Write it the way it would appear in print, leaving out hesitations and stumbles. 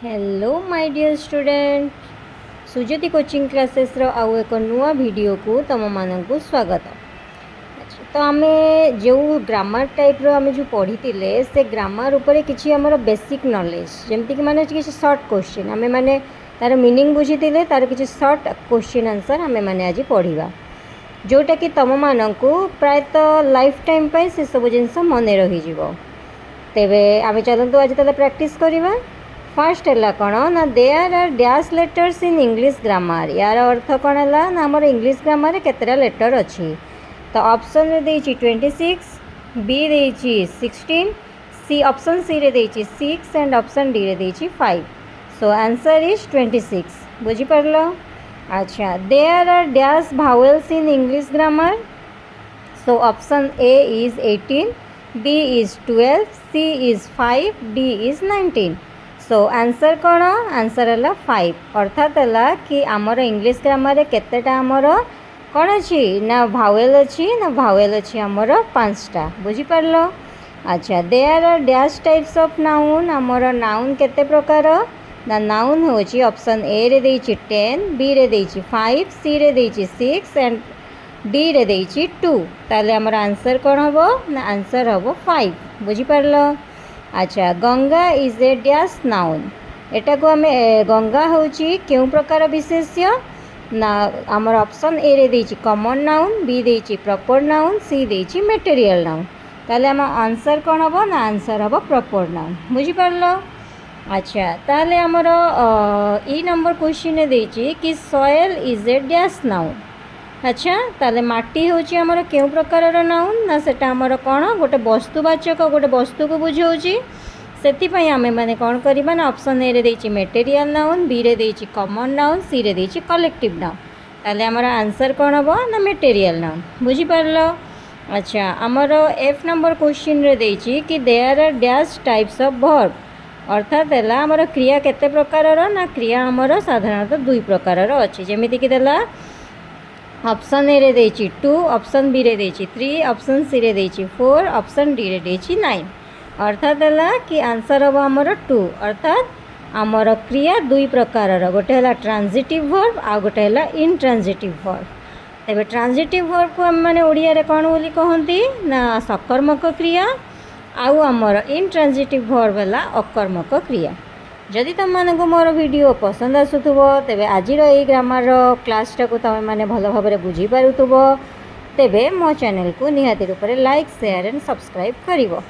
Hello my dear student Sujyoti coaching classes रो आउ एक नुआ वीडियो को तुम मानक स्वागत। तो आम जो ग्रामर टाइप रो आम जो पढ़ी से ग्रामर उपर किसी आमर बेसिक नॉलेज जमती कि माने किसी शॉर्ट क्वेश्चन आम मैंने तार मीनिंग बुझी तार किसी शॉर्ट क्वेश्चन आंसर आम मैंने आज पढ़ा जोटा कि तुम मानक प्रायतः लाइफ टाइम पे से सब जिनस मन रही तेबे आम चलतु आज ताले प्रैक्टिस करवा। फर्स्ट है कौन ना there are dash letters in English grammar यार अर्थ कौन है ना आमर इंग्लिश ग्रामर केतटा लेटर अच्छी। तो ऑप्शन रे देछि 26, बी देछि 16, सी ऑप्शन सी रे देछि 6 एंड ऑप्शन डी रे देछि 5। So answer is 26। बुझी पारलो। अच्छा there are dash vowels in English grammar. So option A is 18, B is 12, C is 5, D is 19। So answer कौन आंसर है 5 अर्थात है कि आमर इंग्लिश ग्रामर केतेटा आमर कौन अच्छी ना भावेल अच्छी ना भावेल अच्छी आमर 5टा। बुझीपार। अच्छा there are dash types of noun आमर नाउन केते प्रकार ना नाउन होची ऑप्शन ए रे देछि 10, बी रे देछि 5, सी रे देछि 6 एंड डी रे देछि 2। ताले आमर आंसर कौन हबो ना आंसर हबो 5। बुझीपार। अच्छा Ganga is a dash noun एटा को आम गंगा होची क्यों प्रकार विशेष्य ना आमर ऑप्शन ए रे देछि कॉमन नाउन, बी देछि प्रॉपर नाउन, सी देछि मटेरियल नाउन। ताले आम आंसर कौन हबो ना आंसर हबो प्रॉपर नाउन। बुझी पारलो। अच्छा ताले आमर ई नंबर क्वेश्चन देछि कि soil is a dash noun. अच्छा ताले माटी होची आमर क्यों प्रकार नाउन ना सेटा आमर कौन गोटे वस्तुवाचक गोटे वस्तु को बुझाऊँगी से आम मैंने कौन करवा ना ऑप्शन ए रे देछि मटेरियल नाउन, बी रे देछि कॉमन नाउन, सी रे देछि कलेक्टिव नाउन। ताले आमर आंसर कौन हबो ना मटेरियल नाउन। बुझी पारलो। अच्छा आमर एफ नंबर क्वेश्चन रे देछि कि there are dash types of verb अर्थात है आमर क्रिया केते प्रकार ना क्रिया आमर साधारणतः 2 प्रकार अच्छी जमीती कि देला ऑप्शन ए रे देछि 2, ऑप्शन बी रे देछि 3, ऑप्शन सी रे देछि 4, ऑप्शन डी रे देछि 9। अर्थात है कि आंसर हम आमर 2 अर्थात आमर क्रिया 2 प्रकार गोटे है ट्रांजिटिव वर्ब आ गोटे है इनट्रांजिटिव वर्ब। तेबे ट्रांजिटिव वर्ब को आम माने ओडिया रे कोन बोली कहंती ना सकर्मक क्रिया आउ आमर इनट्रांजिटिव वर्ब है अकर्मक क्रिया। जदि तुम मानक मोर वीडियो पसंद आसुथुबो तेबे आज ये ग्रामर क्लासटा को तुम माने भल भाव बुझी पारुथुबो तेबे मो चैनल को निहाती रूप से लाइक शेयर एंड सब्सक्राइब करिवो।